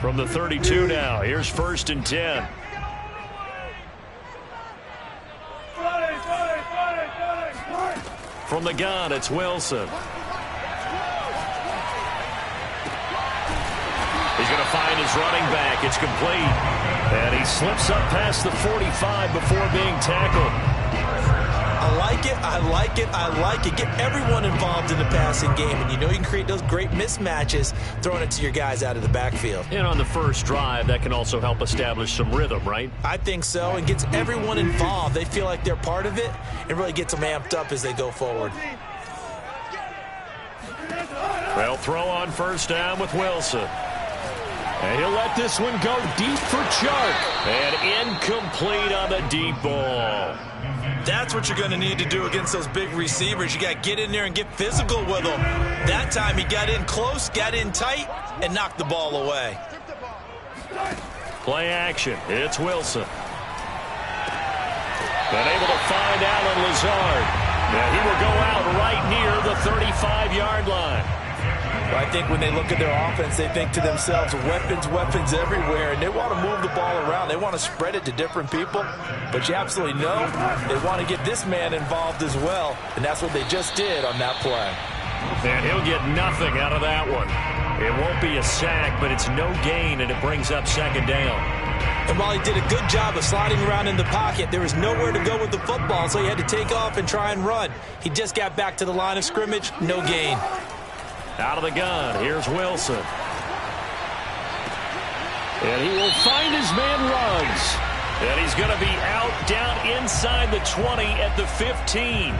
From the 32 now, here's 1st and 10. From the gun, it's Wilson. He's going to find his running back. It's complete. And he slips up past the 45 before being tackled. I like it, I like it, I like it. Get everyone involved in the passing game, and you know you can create those great mismatches throwing it to your guys out of the backfield. And on the first drive, that can also help establish some rhythm, right? I think so, and gets everyone involved. They feel like they're part of it, and really gets them amped up as they go forward. They'll throw on 1st down with Wilson. And he'll let this one go deep for Chark. And incomplete on the deep ball. That's what you're going to need to do against those big receivers. You got to get in there and get physical with them. That time he got in close, got in tight, and knocked the ball away. Play action. It's Wilson. Been able to find Allen Lazard. Now he will go out right near the 35-yard line. Well, I think when they look at their offense, they think to themselves, weapons, weapons everywhere, and they want to move the ball around. They want to spread it to different people, but you absolutely know they want to get this man involved as well, and that's what they just did on that play. And he'll get nothing out of that one. It won't be a sack, but it's no gain, and it brings up 2nd down. And while he did a good job of sliding around in the pocket, there was nowhere to go with the football, so he had to take off and try and run. He just got back to the line of scrimmage, no gain. Out of the gun, here's Wilson. And he will find his man Ruggs. And he's going to be out down inside the 20 at the 15.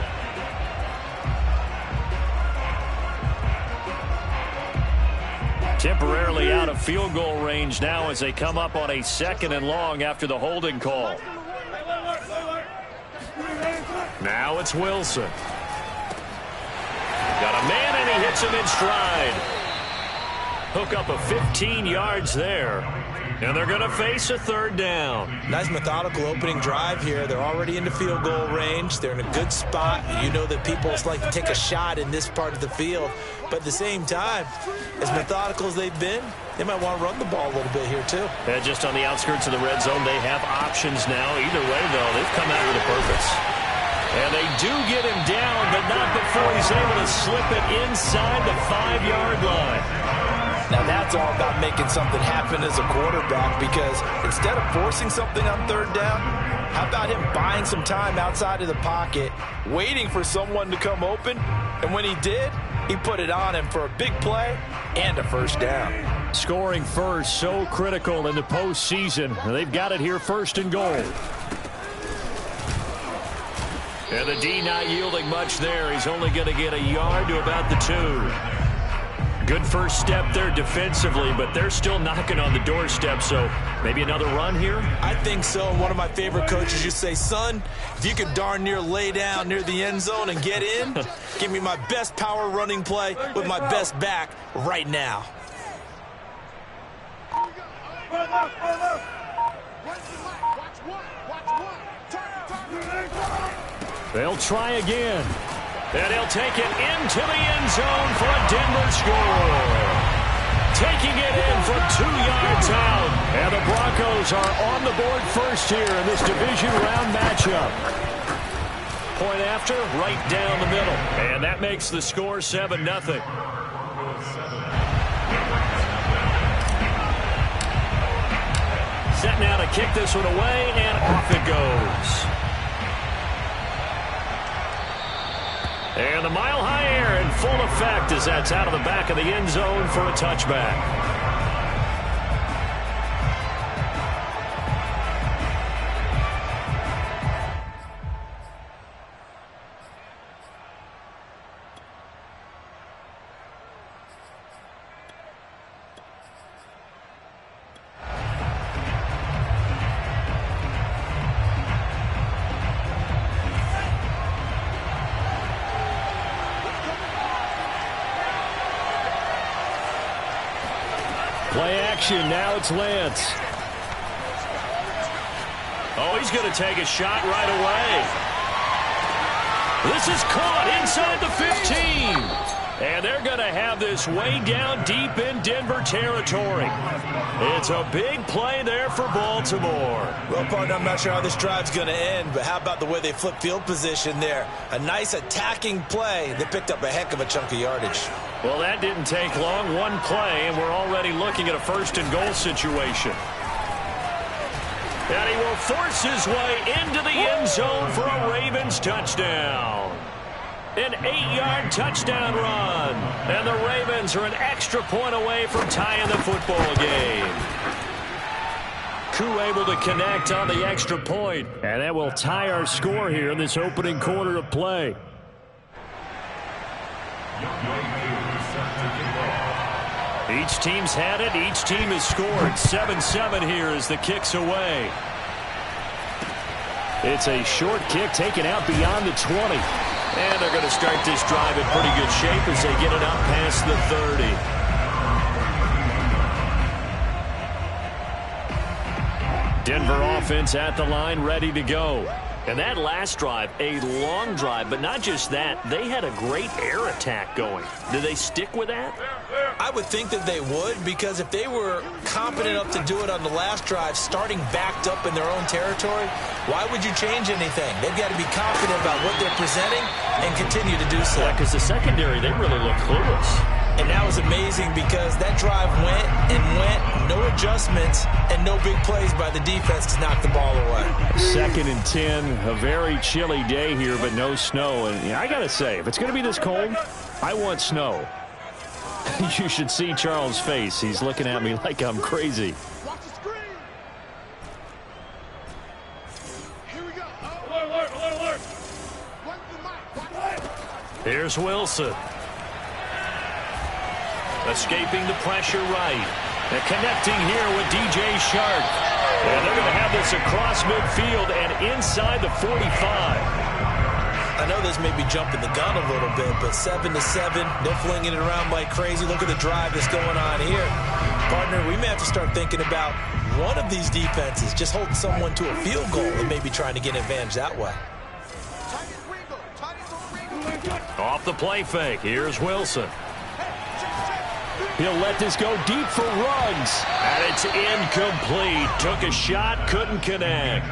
Temporarily out of field goal range now as they come up on a 2nd and long after the holding call. Now it's Wilson. Got a man, and he hits him in stride. Hook up a 15 yards there. And they're going to face a 3rd down. Nice methodical opening drive here. They're already into field goal range. They're in a good spot. You know that people like to take a shot in this part of the field. But at the same time, as methodical as they've been, they might want to run the ball a little bit here too. And just on the outskirts of the red zone, they have options now. Either way, though, they've come out with a purpose. And they do get him down, but not before he's able to slip it inside the 5-yard line. Now that's all about making something happen as a quarterback, because instead of forcing something on 3rd down, how about him buying some time outside of the pocket, waiting for someone to come open, and when he did, he put it on him for a big play and a 1st down. Scoring first, so critical in the postseason. They've got it here, 1st and goal. And the D not yielding much there. He's only going to get a yard to about the 2. Good first step there defensively, but they're still knocking on the doorstep, so maybe another run here? I think so. One of my favorite coaches used to say, son, if you could darn near lay down near the end zone and get in, give me my best power running play with my best back right now. They'll try again. And he'll take it into the end zone for a Denver score. Taking it in from 2 yards out. And the Broncos are on the board first here in this division round matchup. Point after, right down the middle. And that makes the score 7-0. Set now to kick this one away, and off it goes. And the mile-high air in full effect as that's out of the back of the end zone for a touchback. Play action, now it's Lance. Oh, he's going to take a shot right away. This is caught inside the 15. And they're going to have this way down deep in Denver territory. It's a big play there for Baltimore. Well, partner, I'm not sure how this drive's going to end, but how about the way they flip field position there? A nice attacking play that picked up a heck of a chunk of yardage. Well, that didn't take long. One play, and we're already looking at a first-and-goal situation. And he will force his way into the end zone for a Ravens touchdown. An 8-yard touchdown run. And the Ravens are an extra point away from tying the football game. Koo able to connect on the extra point. And that will tie our score here in this opening quarter of play. Each team's had it. Each team has scored. 7-7 here as the kick's away. It's a short kick taken out beyond the 20. And they're going to start this drive in pretty good shape as they get it up past the 30. Denver offense at the line, ready to go. And that last drive, a long drive, but not just that. They had a great air attack going. Did they stick with that? I would think that they would, because if they were competent enough to do it on the last drive, starting backed up in their own territory, why would you change anything? They've got to be confident about what they're presenting and continue to do so. Yeah, because the secondary, they really look clueless. And that was amazing because that drive went and went, no adjustments, and no big plays by the defense to knock the ball away. 2nd and 10, a very chilly day here, but no snow. And I got to say, if it's going to be this cold, I want snow. You should see Charles' face. He's looking at me like I'm crazy. Watch the screen. Here we go. Alert, alert, alert. Here's Wilson. Escaping the pressure right. And connecting here with DJ Shark. And they're going to have this across midfield and inside the 45. I know this may be jumping the gun a little bit, but 7-7, they're flinging it around like crazy. Look at the drive that's going on here. Partner, we may have to start thinking about one of these defenses just holding someone to a field goal and maybe trying to get an advantage that way. Off the play fake. Here's Wilson. He'll let this go deep for Ruggs. And it's incomplete. Took a shot, couldn't connect.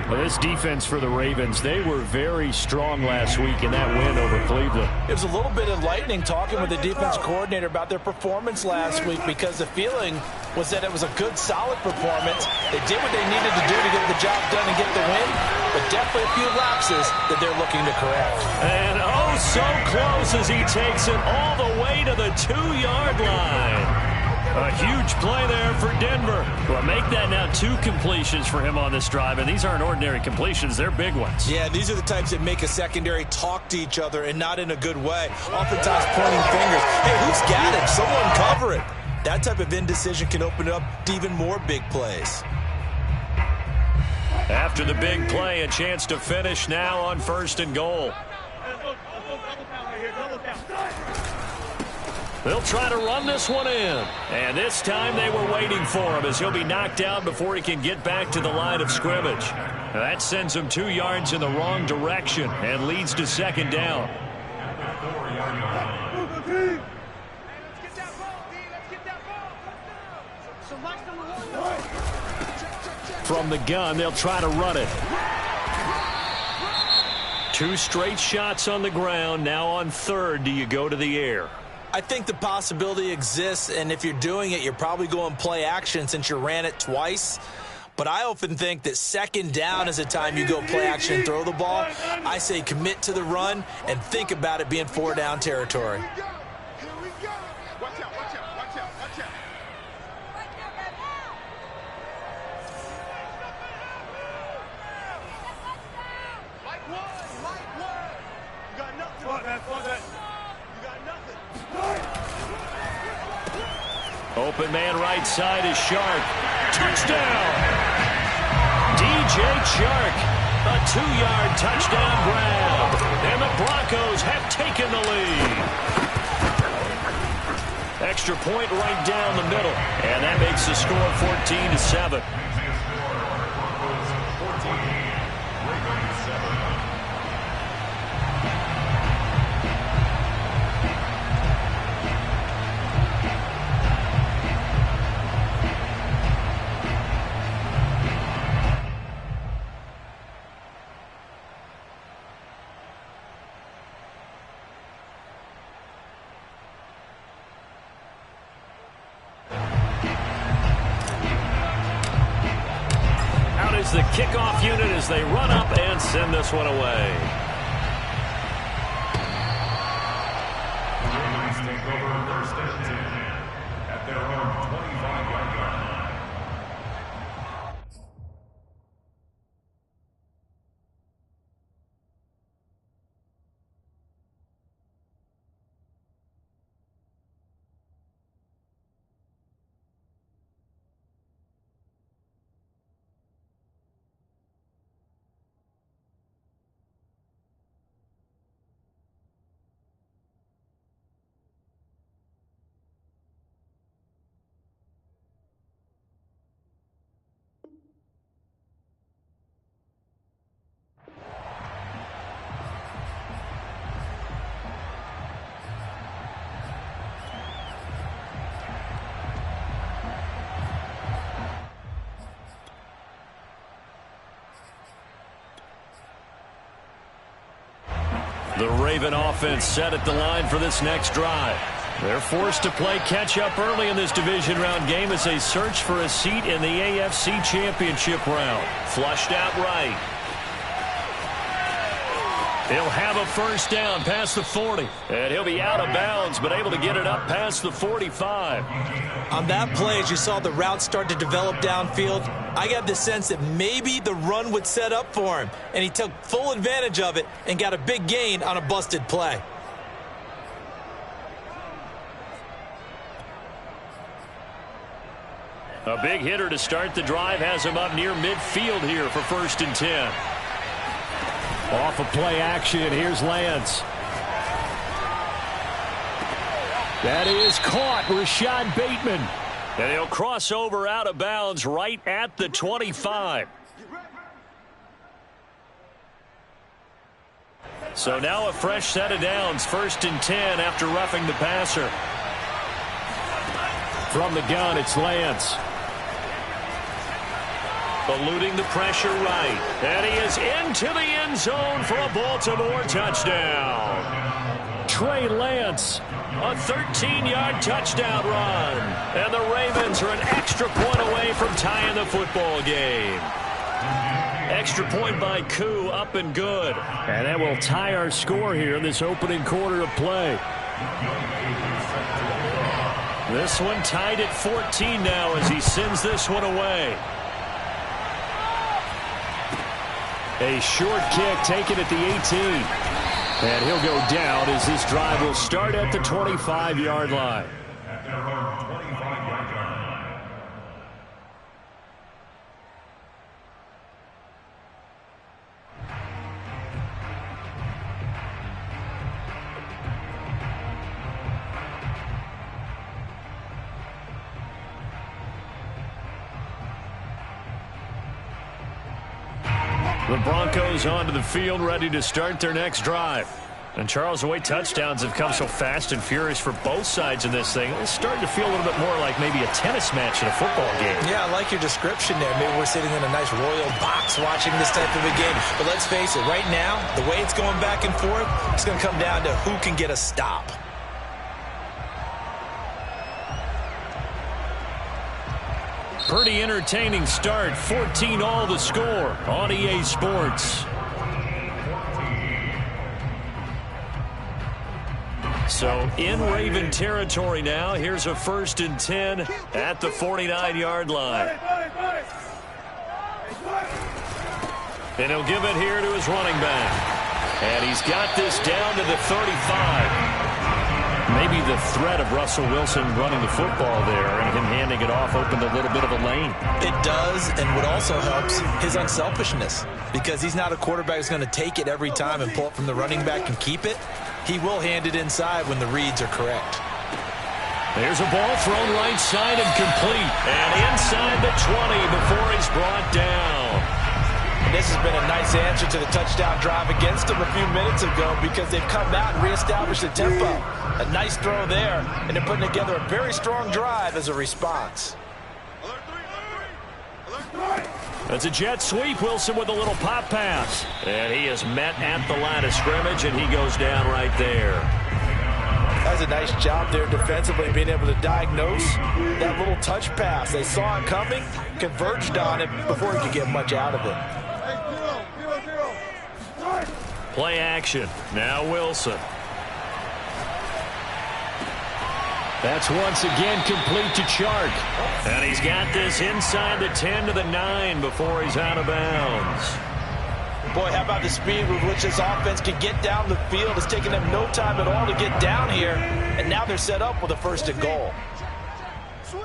Well, this defense for the Ravens, they were very strong last week in that win over Cleveland. It was a little bit enlightening talking with the defense coordinator about their performance last week, because the feeling was that it was a good, solid performance. They did what they needed to do to get the job done and get the win, but definitely a few lapses that they're looking to correct. And oh, so close as he takes it all the way to the 2-yard line. A huge play there for Denver. Well, make that now 2 completions for him on this drive, and these aren't ordinary completions. They're big ones. Yeah, these are the types that make a secondary talk to each other, and not in a good way. Oftentimes pointing fingers. Hey, who's got it? Someone cover it. That type of indecision can open up to even more big plays. After the big play, a chance to finish now on 1st and goal. They'll try to run this one in. And this time they were waiting for him, as he'll be knocked down before he can get back to the line of scrimmage. Now that sends him 2 yards in the wrong direction and leads to 2nd down. From the gun, they'll try to run it. 2 straight shots on the ground. Now on 3rd, do you go to the air? I think the possibility exists, and if you're doing it, you're probably going play action since you ran it twice. But I often think that 2nd down is the time you go play action and throw the ball. I say commit to the run and think about it being 4-down territory. Open man right side is Shark. Touchdown! DJ Shark, a 2-yard touchdown grab. And the Broncos have taken the lead. Extra point right down the middle. And that makes the score 14-7. the kickoff unit as they run up and send this one away. Take over first and 10 at their own 25-yard line. The Raven offense set at the line for this next drive. They're forced to play catch-up early in this division round game as they search for a seat in the AFC Championship round. Flushed out right. He'll have a first down past the 40. And he'll be out of bounds, but able to get it up past the 45. On that play, as you saw the route start to develop downfield, I got the sense that maybe the run would set up for him. And he took full advantage of it and got a big gain on a busted play. A big hitter to start the drive has him up near midfield here for first and 10. Off of play action, here's Lance. That is caught, Rashad Bateman. And he'll cross over out of bounds right at the 25. So now a fresh set of downs, first and 10 after roughing the passer. From the gun, it's Lance. Eluding the pressure right. And he is into the end zone for a Baltimore touchdown. Trey Lance, a 13-yard touchdown run. And the Ravens are an extra point away from tying the football game. Extra point by Koo, up and good. And that will tie our score here in this opening quarter of play. This one tied at 14 now as he sends this one away. A short kick taken at the 18. And he'll go down as this drive will start at the 25-yard line. At their own 25-yard line. The Broncos onto the field, ready to start their next drive. And Charles, the way touchdowns have come so fast and furious for both sides in this thing, it's starting to feel a little bit more like maybe a tennis match in a football game. Yeah, I like your description there. Maybe we're sitting in a nice royal box watching this type of a game. But let's face it, right now, the way it's going back and forth, it's going to come down to who can get a stop. Pretty entertaining start. 14-all the score on EA Sports. So in Raven territory now. Here's a first and 10 at the 49-yard line. And he'll give it here to his running back. And he's got this down to the 35. Maybe the threat of Russell Wilson running the football there and him handing it off opened a little bit of a lane. It does, and what also helps, his unselfishness. Because he's not a quarterback who's going to take it every time and pull it from the running back and keep it. He will hand it inside when the reads are correct. There's a ball thrown right side and complete. And inside the 20 before he's brought down. And this has been a nice answer to the touchdown drive against them a few minutes ago because they've come out and reestablished the tempo. A nice throw there, and they're putting together a very strong drive as a response. That's a jet sweep. Wilson with a little pop pass. And he is met at the line of scrimmage, and he goes down right there. does a nice job there defensively, being able to diagnose that little touch pass. They saw it coming, converged on it before he could get much out of it. Play action. Now Wilson. That's once again complete to Chark. And he's got this inside the 10 to the 9 before he's out of bounds. Boy, how about the speed with which this offense can get down the field? It's taken them no time at all to get down here. And now they're set up with a 1st and goal. Switch.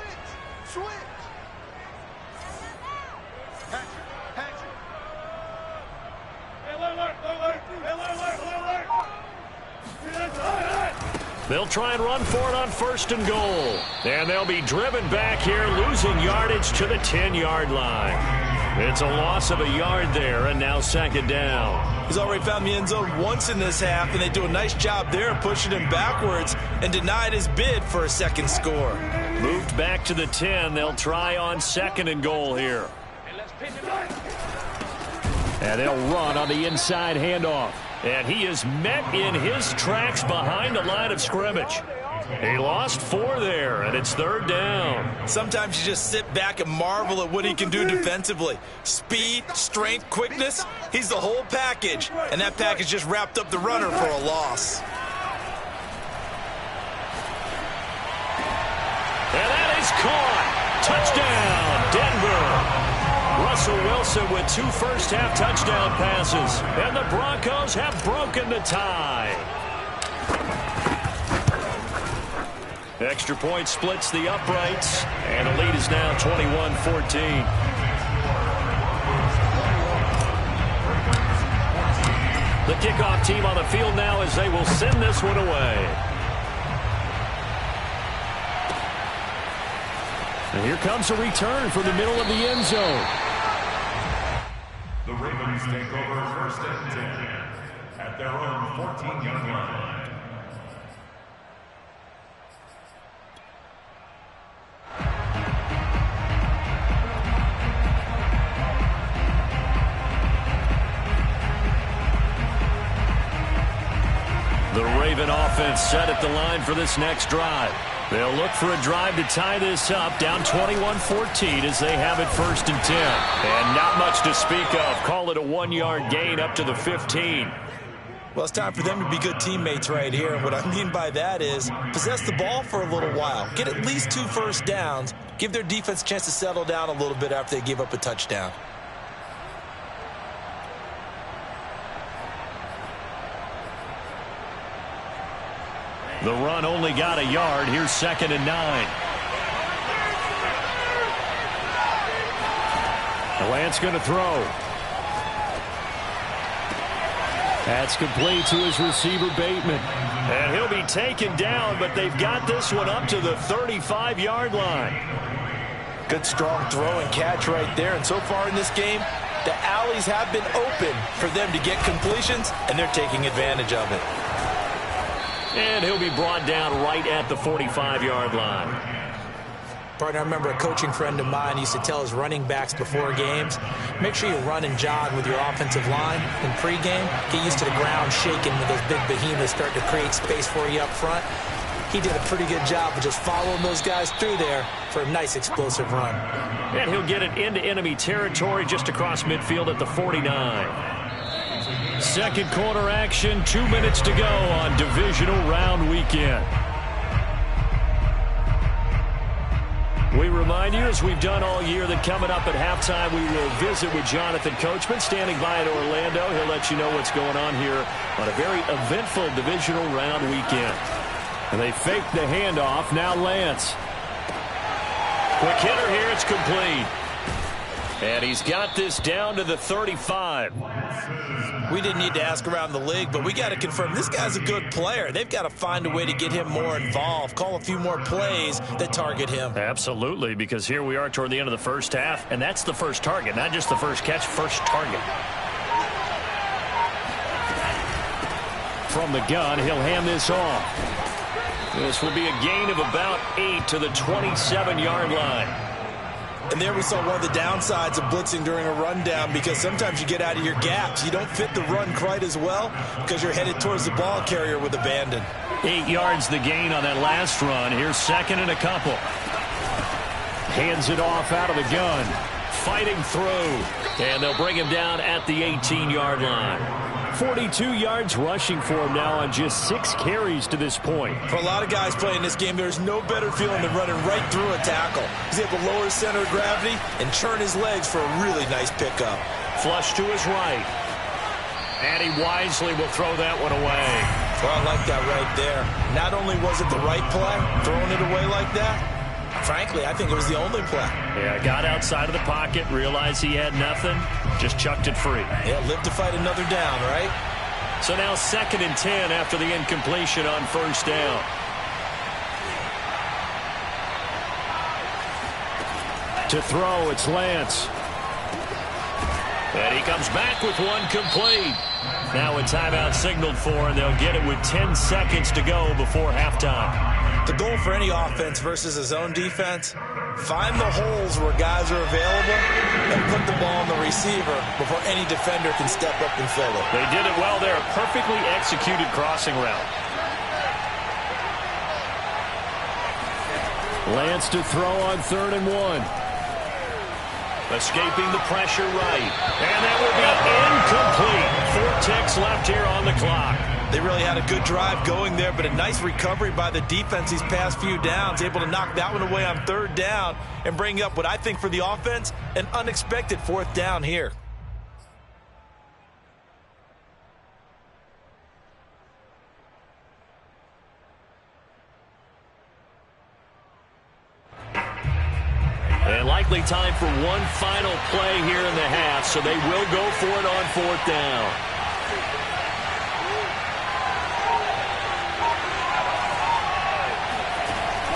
They'll try and run for it on 1st and goal. And they'll be driven back here, losing yardage to the 10-yard line. It's a loss of a yard there, and now 2nd down. He's already found the end zone once in this half, and they do a nice job there pushing him backwards and denied his bid for a 2nd score. Moved back to the 10. They'll try on 2nd and goal here. And they'll run on the inside handoff. And he is met in his tracks behind the line of scrimmage. He lost 4 there, and it's 3rd down. Sometimes you just sit back and marvel at what he can do defensively. Speed, strength, quickness, he's the whole package. And that package just wrapped up the runner for a loss. And that is caught. Touchdown, Denver. Russell Wilson with 2 first-half touchdown passes. And the Broncos have broken the tie. Extra point splits the uprights, and the lead is now 21-14. The kickoff team on the field now as they will send this one away. And here comes a return from the middle of the end zone. The Ravens take over 1st and 10 at their own 14-yard line. The Raven offense set at the line for this next drive. They'll look for a drive to tie this up, down 21-14 as they have it 1st and 10. And not much to speak of. Call it a 1-yard gain up to the 15. Well, it's time for them to be good teammates right here. And what I mean by that is possess the ball for a little while. Get at least 2 first downs. Give their defense a chance to settle down a little bit after they give up a touchdown. The run only got a yard. Here's 2nd and 9. Lance going to throw. That's complete to his receiver, Bateman. And he'll be taken down, but they've got this one up to the 35-yard line. Good, strong throw and catch right there. And so far in this game, the alleys have been open for them to get completions, and they're taking advantage of it. And he'll be brought down right at the 45-yard line. Partner, I remember a coaching friend of mine used to tell his running backs before games, make sure you run and jog with your offensive line in pregame. Get used to the ground shaking when those big behemoths start to create space for you up front. He did a pretty good job of just following those guys through there for a nice explosive run. And he'll get it into enemy territory just across midfield at the 49. Second quarter action, 2 minutes to go on divisional round weekend. We remind you, as we've done all year, that coming up at halftime, we will visit with Jonathan Coachman, standing by at Orlando. He'll let you know what's going on here on a very eventful divisional round weekend. And they fake the handoff. Now Lance. Quick hitter here. It's complete. And he's got this down to the 35. We didn't need to ask around the league, but we got to confirm this guy's a good player. They've got to find a way to get him more involved, call a few more plays that target him. Absolutely, because here we are toward the end of the first half, and that's the first target, not just the first catch, first target. From the gun, he'll hand this off. This will be a gain of about 8 to the 27-yard line. And there we saw one of the downsides of blitzing during a rundown, because sometimes you get out of your gaps. You don't fit the run quite as well because you're headed towards the ball carrier with abandon. 8 yards the gain on that last run. Here's second and a couple. Hands it off out of the gun. Fighting through. And they'll bring him down at the 18-yard line. 42 yards rushing for him now on just 6 carries to this point. For a lot of guys playing this game, there's no better feeling than running right through a tackle. He's able to lower his center of gravity and churn his legs for a really nice pickup. Flush to his right. And he wisely will throw that one away. Well, I like that right there. Not only was it the right play, throwing it away like that, frankly, I think it was the only play. Yeah, got outside of the pocket, realized he had nothing, just chucked it free. Yeah, live to fight another down, right? So now 2nd and 10 after the incompletion on first down. To throw, it's Lance. And he comes back with one complete. Now a timeout signaled for, and they'll get it with 10 seconds to go before halftime. The goal for any offense versus a zone defense, find the holes where guys are available and put the ball on the receiver before any defender can step up and fill it. They did it well there. A perfectly executed crossing route. Lance to throw on 3rd and 1. Escaping the pressure right. And that will be incomplete. 4 ticks left here on the clock. They really had a good drive going there, but a nice recovery by the defense these past few downs, able to knock that one away on 3rd down and bring up what I think for the offense, an unexpected 4th down here. And likely time for one final play here in the half, so they will go for it on 4th down.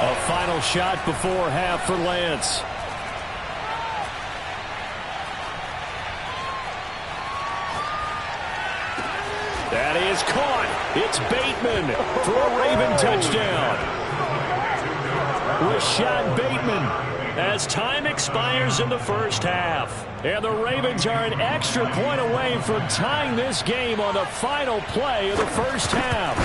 A final shot before half for Lance. That is caught. It's Bateman for a Raven touchdown. Rashad Bateman as time expires in the first half. And the Ravens are an extra point away from tying this game on the final play of the first half.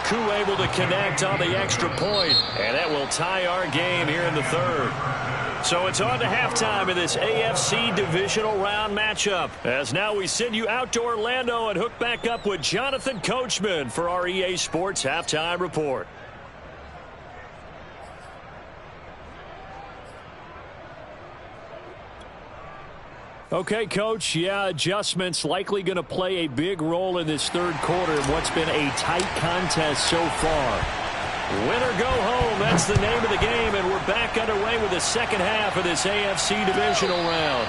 Koo able to connect on the extra point, and that will tie our game here in the 3rd. So it's on to halftime in this AFC divisional round matchup. As now we send you out to Orlando and hook back up with Jonathan Coachman for our EA Sports Halftime Report. Okay, Coach, yeah, adjustments likely going to play a big role in this 3rd quarter in what's been a tight contest so far. Win or go home, that's the name of the game, and we're back underway with the 2nd half of this AFC divisional round.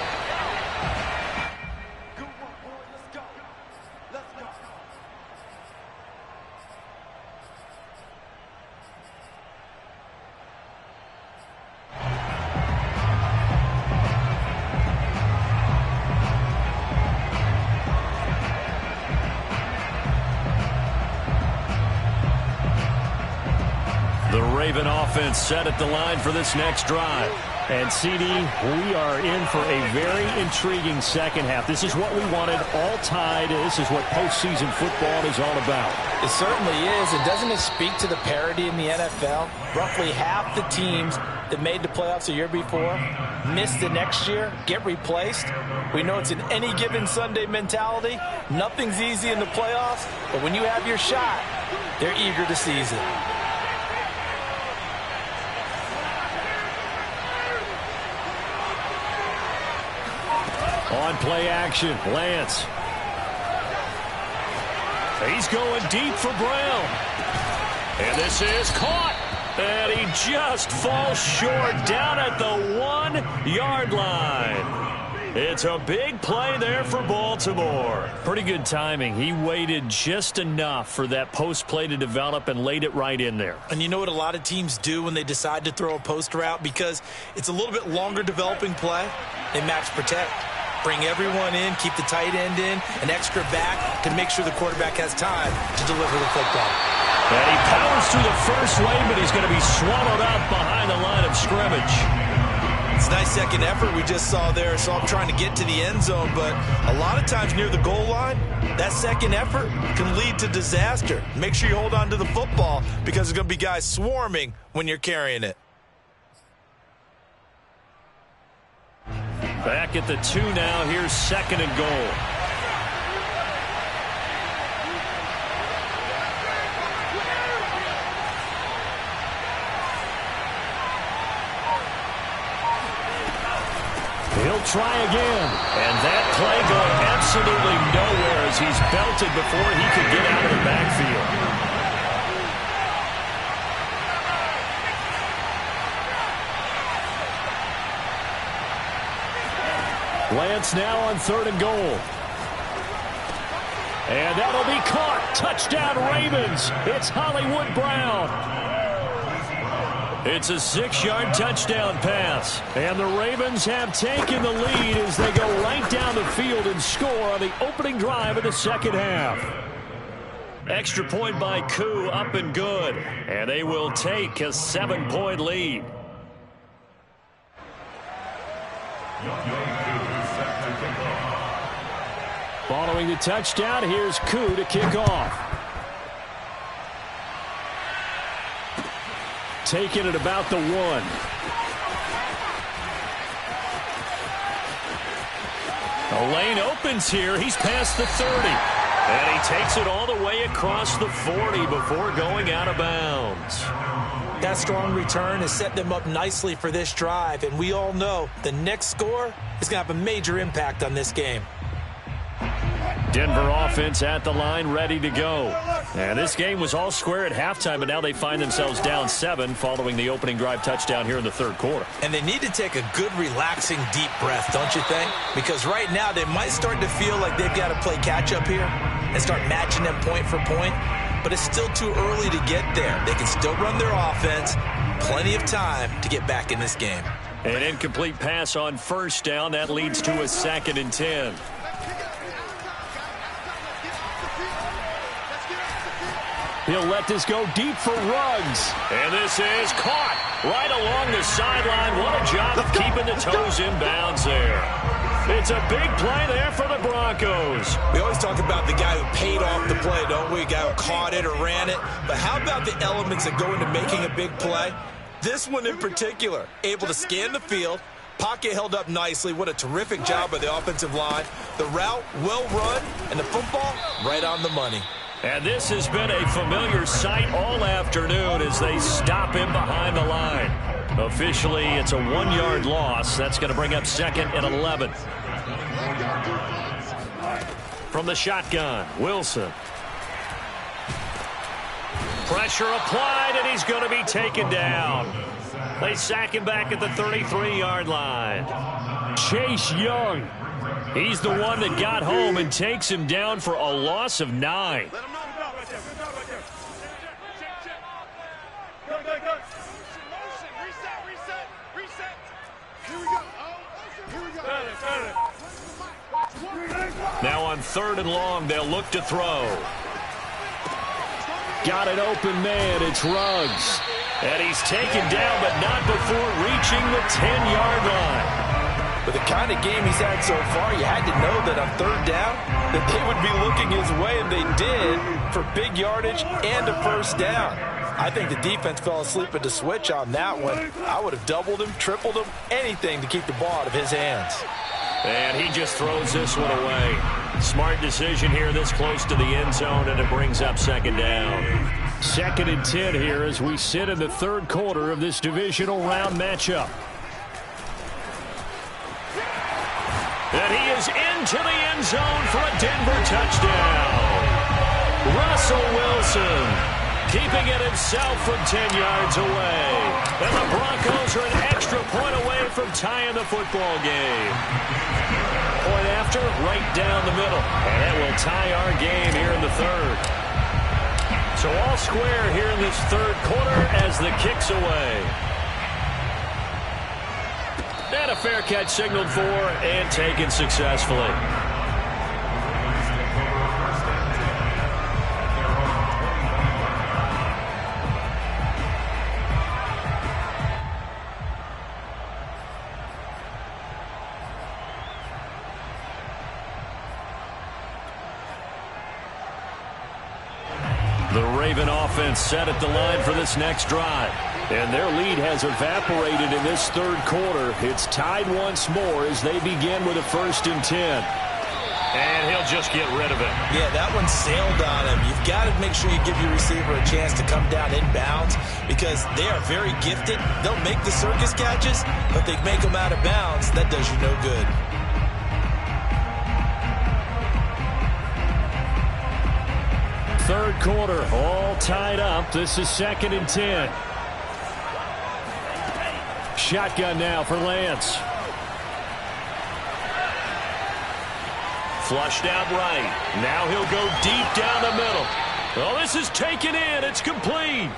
Raven offense set at the line for this next drive. And, CD, we are in for a very intriguing second half. This is what we wanted, all tied. This is what postseason football is all about. It certainly is. And doesn't it speak to the parity in the NFL? Roughly half the teams that made the playoffs the year before miss the next year, get replaced. We know it's an any given Sunday mentality. Nothing's easy in the playoffs, but when you have your shot, they're eager to seize it. On play action, Lance. He's going deep for Brown. And this is caught. And he just falls short down at the 1-yard line. It's a big play there for Baltimore. Pretty good timing. He waited just enough for that post play to develop and laid it right in there. And you know what a lot of teams do when they decide to throw a post route? Because it's a little bit longer developing play, they match protect. Bring everyone in, keep the tight end in, an extra back to make sure the quarterback has time to deliver the football. And he powers through the first lane, but he's going to be swallowed up behind the line of scrimmage. It's a nice second effort we just saw there. So I'm trying to get to the end zone, but a lot of times near the goal line, that second effort can lead to disaster. Make sure you hold on to the football because there's going to be guys swarming when you're carrying it. Back at the 2 now. Here's 2nd and goal. He'll try again. And that play going absolutely nowhere as he's belted before he could get out of the backfield. Lance now on 3rd and goal. And that'll be caught. Touchdown Ravens. It's Hollywood Brown. It's a 6-yard touchdown pass. And the Ravens have taken the lead as they go right down the field and score on the opening drive of the second half. Extra point by Koo, up and good. And they will take a 7-point lead. Following the touchdown, here's Koo to kick off. Taken at about the 1. The lane opens here. He's past the 30. And he takes it all the way across the 40 before going out of bounds. That strong return has set them up nicely for this drive, and we all know the next score is going to have a major impact on this game. Denver offense at the line, ready to go. And this game was all square at halftime, but now they find themselves down 7 following the opening drive touchdown here in the 3rd quarter. And they need to take a good, relaxing, deep breath, don't you think? Because right now they might start to feel like they've got to play catch-up here and start matching them point for point. But it's still too early to get there. They can still run their offense. Plenty of time to get back in this game. An incomplete pass on 1st down. That leads to a 2nd and 10. He'll let this go deep for Ruggs. And this is caught right along the sideline. What a job of keeping the toes in bounds there. It's a big play there for the Broncos. We always talk about the guy who paid off the play, don't we? The guy who caught it or ran it. But how about the elements that go into making a big play? This one in particular, able to scan the field. Pocket held up nicely. What a terrific job by the offensive line. The route, well run, and the football, right on the money. And this has been a familiar sight all afternoon as they stop him behind the line. Officially, it's a 1-yard loss. That's going to bring up 2nd and 11. From the shotgun, Wilson. Pressure applied, and he's going to be taken down. They sack him back at the 33-yard line. Chase Young. He's the one that got home and takes him down for a loss of 9. Now on 3rd and long, they'll look to throw. Got an open man. It's Ruggs. And he's taken down, but not before reaching the 10-yard line. With the kind of game he's had so far, you had to know that on 3rd down that they would be looking his way, and they did, for big yardage and a 1st down. I think the defense fell asleep at the switch on that one. I would have doubled him, tripled him, anything to keep the ball out of his hands. And he just throws this one away. Smart decision here this close to the end zone, and it brings up 2nd down. 2nd and 10 here as we sit in the 3rd quarter of this divisional round matchup. And he is into the end zone for a Denver touchdown. Russell Wilson keeping it himself from 10 yards away. And the Broncos are an extra point away from tying the football game. Point after, right down the middle. And that will tie our game here in the 3rd. So all square here in this 3rd quarter as the kick's away. And a fair catch signaled for and taken successfully. The Raven offense set at the line for this next drive. And their lead has evaporated in this third quarter. It's tied once more as they begin with a 1st and 10. And he'll just get rid of it. Yeah, that one sailed on him. You've got to make sure you give your receiver a chance to come down inbounds because they are very gifted. They'll make the circus catches, but they make them out of bounds. That does you no good. Third quarter, all tied up. This is 2nd and 10. Shotgun now for Lance. Flushed out right. Now he'll go deep down the middle. Oh, this is taken in. It's complete.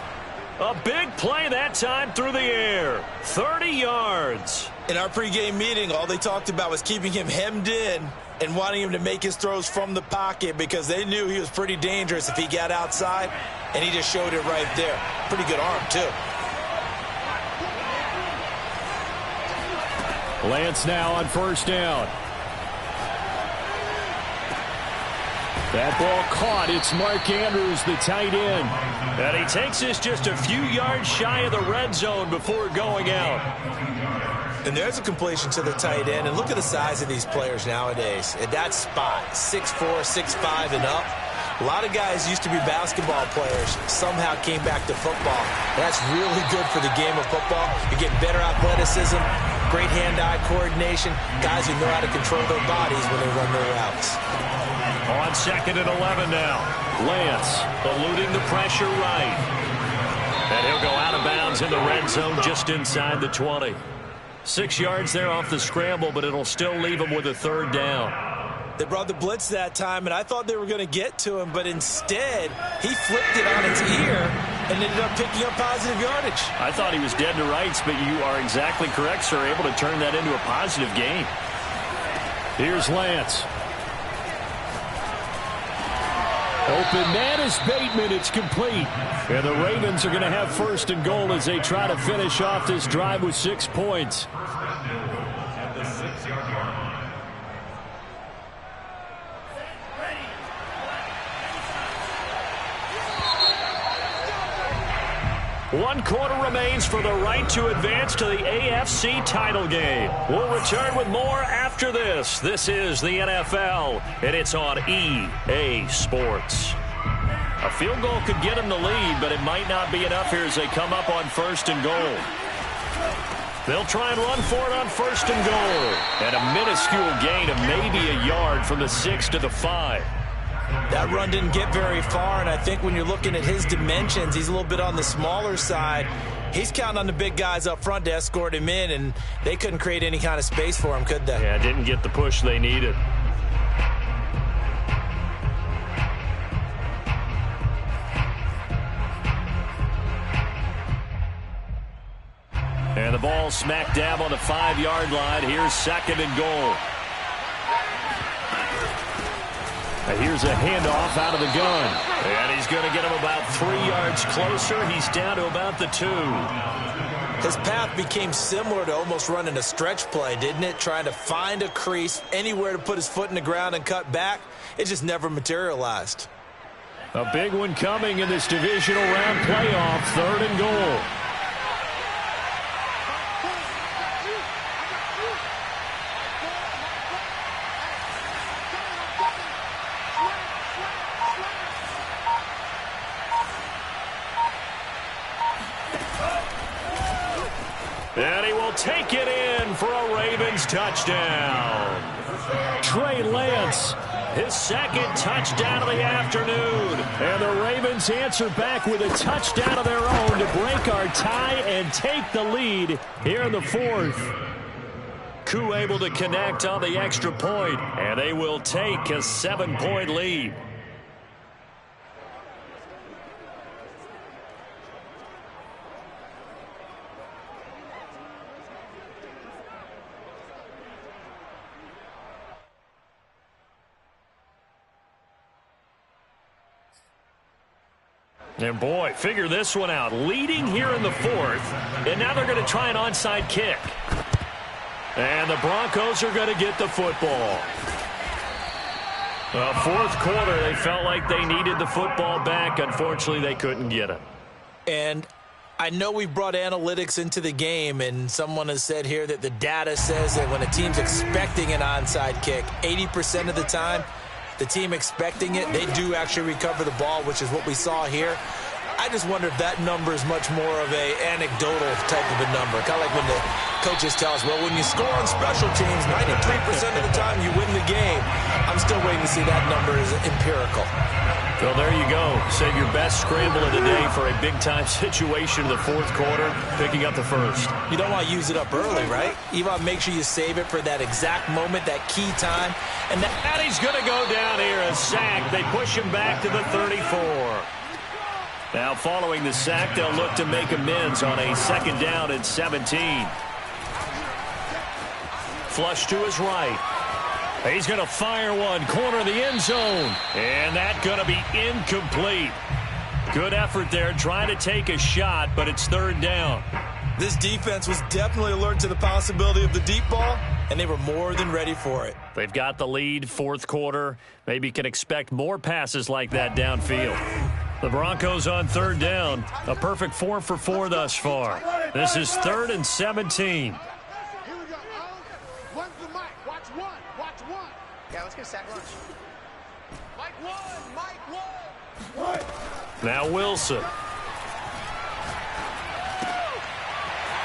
A big play that time through the air. 30 yards. In our pregame meeting, all they talked about was keeping him hemmed in and wanting him to make his throws from the pocket because they knew he was pretty dangerous if he got outside, and he just showed it right there. Pretty good arm, too. Lance now on 1st down. That ball caught. It's Mark Andrews, the tight end. And he takes this just a few yards shy of the red zone before going out. And there's a completion to the tight end. And look at the size of these players nowadays. At that spot, 6'4", 6'5", and up. A lot of guys used to be basketball players, somehow came back to football. That's really good for the game of football. You get better athleticism, great hand-eye coordination, guys who know how to control their bodies when they run their routes. On 2nd and 11 now. Lance eluding the pressure right. And he'll go out of bounds in the red zone just inside the 20. 6 yards there off the scramble, but it'll still leave him with a 3rd down. They brought the blitz that time, and I thought they were going to get to him, but instead, he flipped it on its ear and ended up picking up positive yardage. I thought he was dead to rights, but you are exactly correct, sir, able to turn that into a positive gain. Here's Lance. Open man is Bateman. It's complete. And the Ravens are going to have 1st and goal as they try to finish off this drive with 6 points. At the 6-yard line. One quarter remains for the right to advance to the AFC title game. We'll return with more after this. This is the NFL, and it's on EA Sports. A field goal could get them the lead, but it might not be enough here as they come up on 1st and goal. They'll try and run for it on 1st and goal. And a minuscule gain of maybe a yard from the 6 to the 5. That run didn't get very far, and I think when you're looking at his dimensions, he's a little bit on the smaller side. He's counting on the big guys up front to escort him in, and they couldn't create any kind of space for him, could they? Yeah, didn't get the push they needed. And the ball smack dab on the 5-yard line. Here's 2nd and goal. Here's a handoff out of the gun. And he's going to get him about 3 yards closer. He's down to about the 2. His path became similar to almost running a stretch play, didn't it? Trying to find a crease, anywhere to put his foot in the ground and cut back. It just never materialized. A big one coming in this divisional round playoff. 3rd and goal. And he will take it in for a Ravens touchdown. Trey Lance, his 2nd touchdown of the afternoon. And the Ravens answer back with a touchdown of their own to break our tie and take the lead here in the 4th. Koo able to connect on the extra point, and they will take a 7-point lead. And boy, figure this one out. Leading here in the 4th, and now they're going to try an onside kick. And the Broncos are going to get the football. Well, fourth quarter, they felt like they needed the football back. Unfortunately, they couldn't get it. And I know we brought analytics into the game, and someone has said here that the data says that when a team's expecting an onside kick, 80% of the time, the team expecting it, they do actually recover the ball, which is what we saw here. I just wonder if that number is much more of a anecdotal type of a number. Kind of like when the coaches tell us, well, when you score on special teams, 93% of the time you win the game. I'm still waiting to see that number is empirical. Well, there you go. Save your best scramble of the day for a big-time situation in the fourth quarter, picking up the first. You don't want to use it up early, right? You want to make sure you save it for that exact moment, that key time. And he's going to go down here, a sack. They push him back to the 34. Now, following the sack, they'll look to make amends on a 2nd down and 17. Flush to his right. He's going to fire one, corner of the end zone. And that's going to be incomplete. Good effort there, trying to take a shot, but it's 3rd down. This defense was definitely alert to the possibility of the deep ball, and they were more than ready for it. They've got the lead, fourth quarter. Maybe can expect more passes like that downfield. The Broncos on 3rd down. A perfect 4 for 4 thus far. This is 3rd and 17. Here we go. One's the mic. Watch one. Watch one. Yeah, let's get a sack lunch. Mike one. Mike one. Now Wilson.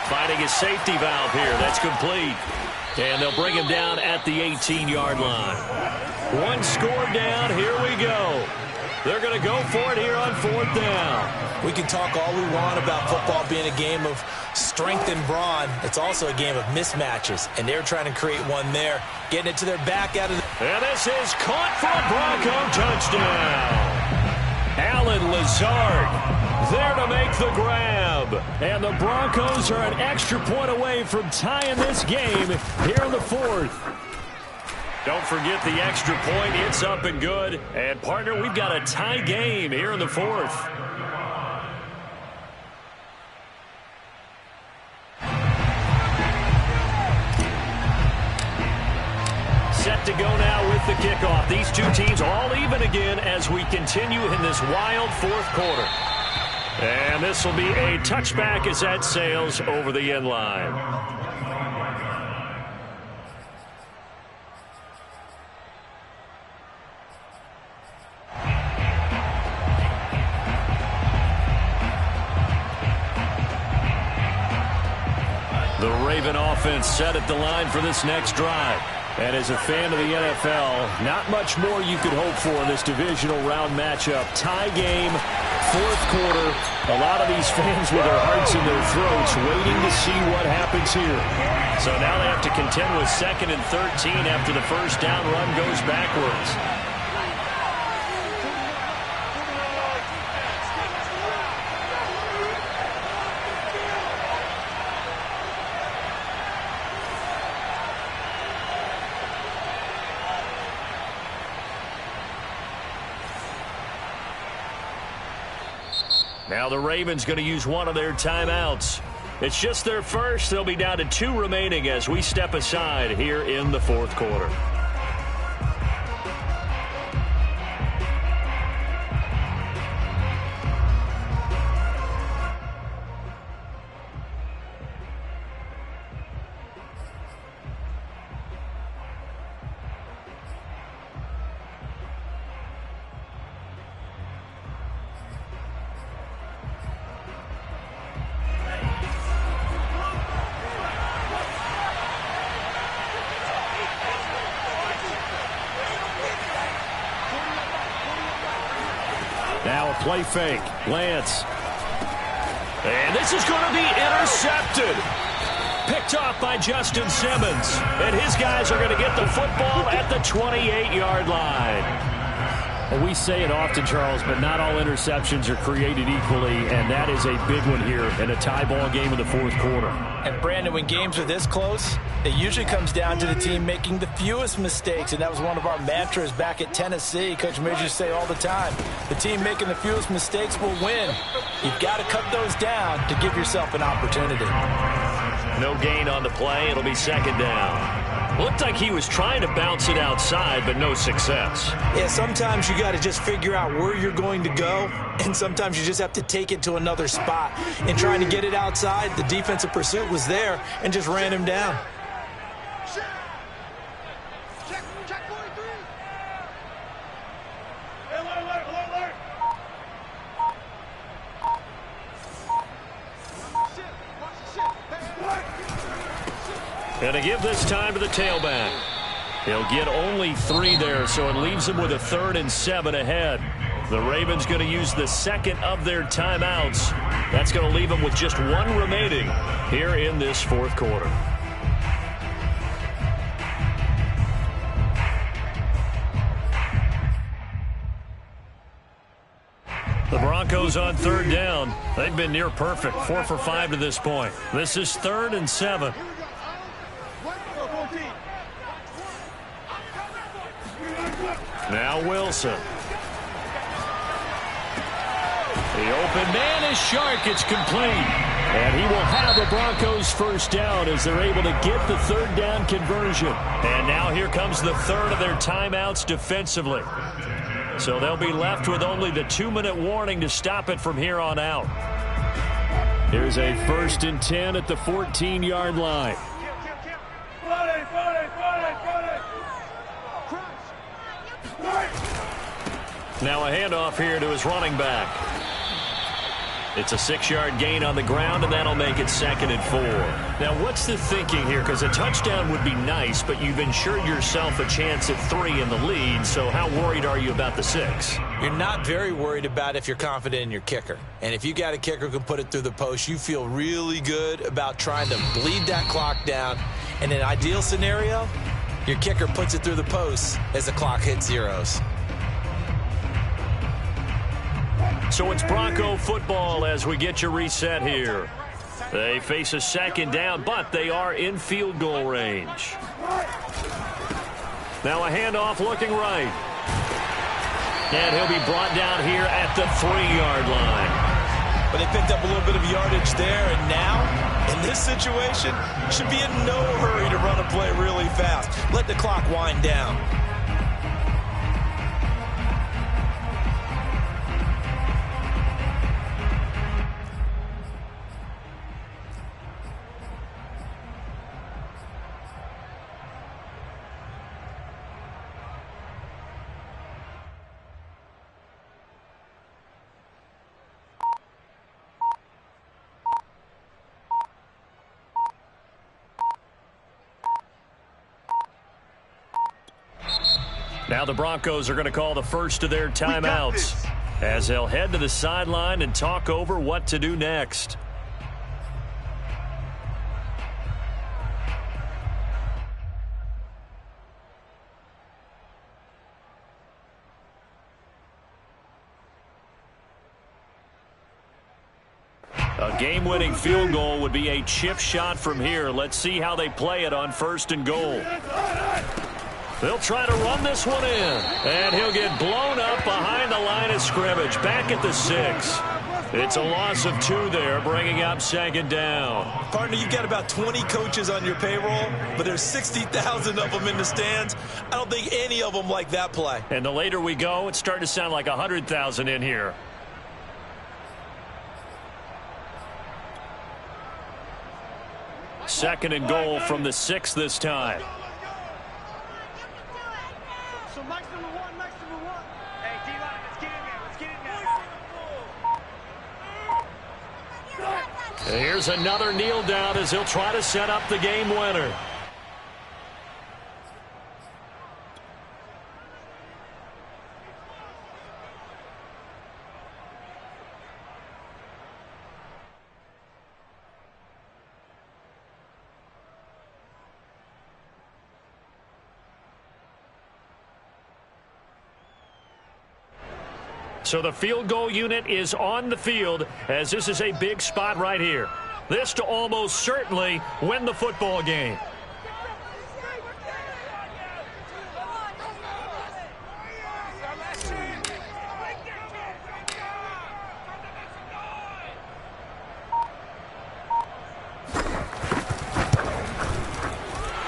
Finding his safety valve here. That's complete. And they'll bring him down at the 18-yard line. One score down. Here we go. They're going to go for it here on 4th down. We can talk all we want about football being a game of strength and brawn. It's also a game of mismatches, and they're trying to create one there, getting it to their back out of the... And this is caught for a Bronco touchdown. Allen Lazard there to make the grab. And the Broncos are an extra point away from tying this game here in the 4th. Don't forget the extra point. It's up and good. And, partner, we've got a tie game here in the 4th. Set to go now with the kickoff. These two teams all even again as we continue in this wild 4th quarter. And this will be a touchback as that sails over the end line. The Raven offense set at the line for this next drive. And as a fan of the NFL, not much more you could hope for in this divisional round matchup. Tie game, 4th quarter. A lot of these fans with their hearts in their throats waiting to see what happens here. So now they have to contend with 2nd and 13 after the first down run goes backwards. Now the Ravens going to use one of their timeouts. It's just their first. They'll be down to 2 remaining as we step aside here in the 4th quarter. Now a play fake. Lance. And this is going to be intercepted. Picked off by Justin Simmons. And his guys are going to get the football at the 28-yard line. Well, we say it often, Charles, but not all interceptions are created equally, and that is a big one here in a tie ball game in the 4th quarter. And, Brandon, when games are this close, it usually comes down to the team making the fewest mistakes, and that was one of our mantras back at Tennessee. Coach Major used to say all the time, the team making the fewest mistakes will win. You've got to cut those down to give yourself an opportunity. No gain on the play. It'll be 2nd down. Looked like he was trying to bounce it outside, but no success. Yeah, sometimes you got to just figure out where you're going to go, and sometimes you just have to take it to another spot. And trying to get it outside, the defensive pursuit was there and just ran him down. Check 43. And to give this time to the tailback. He'll get only 3 there, so it leaves him with a 3rd and 7 ahead. The Ravens going to use the second of their timeouts. That's going to leave them with just 1 remaining here in this 4th quarter. The Broncos on 3rd down. They've been near perfect, 4 for 5 to this point. This is 3rd and 7. Now Wilson. The open man is Shark. It's complete. And he will have the Broncos first down as they're able to get the 3rd down conversion. And now here comes the 3rd of their timeouts defensively. So they'll be left with only the 2-minute warning to stop it from here on out. Here's a 1st and 10 at the 14-yard line. Now a handoff here to his running back. It's a 6-yard gain on the ground, and that'll make it 2nd and 4. Now, what's the thinking here? Because a touchdown would be nice, but you've ensured yourself a chance at 3 in the lead, so how worried are you about the 6? You're not very worried about if you're confident in your kicker. And if you got a kicker who can put it through the post, you feel really good about trying to bleed that clock down. In an ideal scenario, your kicker puts it through the post as the clock hits zeros. So it's Bronco football as we get you reset here. They face a 2nd down, but they are in field goal range. Now a handoff looking right. And he'll be brought down here at the 3-yard line. But they picked up a little bit of yardage there, and now, in this situation, should be in no hurry to run a play really fast. Let the clock wind down. Now the Broncos are going to call the first of their timeouts as they'll head to the sideline and talk over what to do next. A game-winning field goal would be a chip shot from here. Let's see how they play it on 1st and goal. They'll try to run this one in. And he'll get blown up behind the line of scrimmage. Back at the 6. It's a loss of 2 there, bringing up 2nd down. Partner, you've got about 20 coaches on your payroll, but there's 60,000 of them in the stands. I don't think any of them like that play. And the later we go, it's starting to sound like 100,000 in here. Second and goal from the 6 this time. So Mike's number one. Hey, D-line, let's get in there. And here's another kneel down as he'll try to set up the game winner. So the field goal unit is on the field as this is a big spot right here. This to almost certainly win the football game.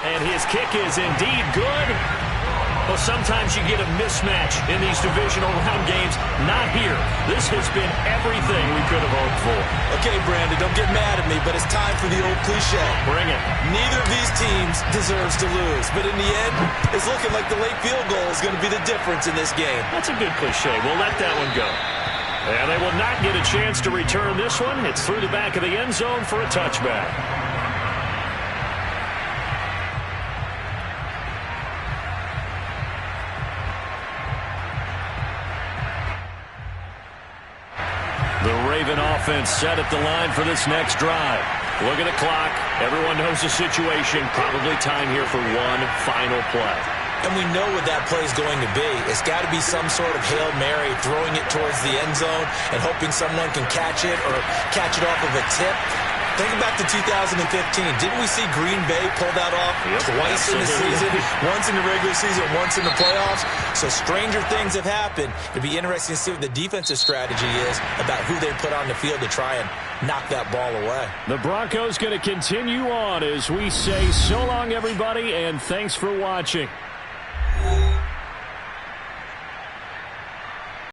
And his kick is indeed good. Well, sometimes you get a mismatch in these divisional round games. Not here. This has been everything we could have hoped for. Okay, Brandon, don't get mad at me, but it's time for the old cliche. Bring it. Neither of these teams deserves to lose, but in the end, it's looking like the late field goal is going to be the difference in this game. That's a good cliche. We'll let that one go. And they will not get a chance to return this one. It's through the back of the end zone for a touchback. The Raven offense set at the line for this next drive. Look at the clock. Everyone knows the situation. Probably time here for one final play. And we know what that play is going to be. It's got to be some sort of Hail Mary, throwing it towards the end zone and hoping someone can catch it or catch it off of a tip. Think back to 2015. Didn't we see Green Bay pull that off twice in the season? Once in the regular season, once in the playoffs. So stranger things have happened. It'd be interesting to see what the defensive strategy is about who they put on the field to try and knock that ball away. The Broncos going to continue on as we say so long, everybody, and thanks for watching.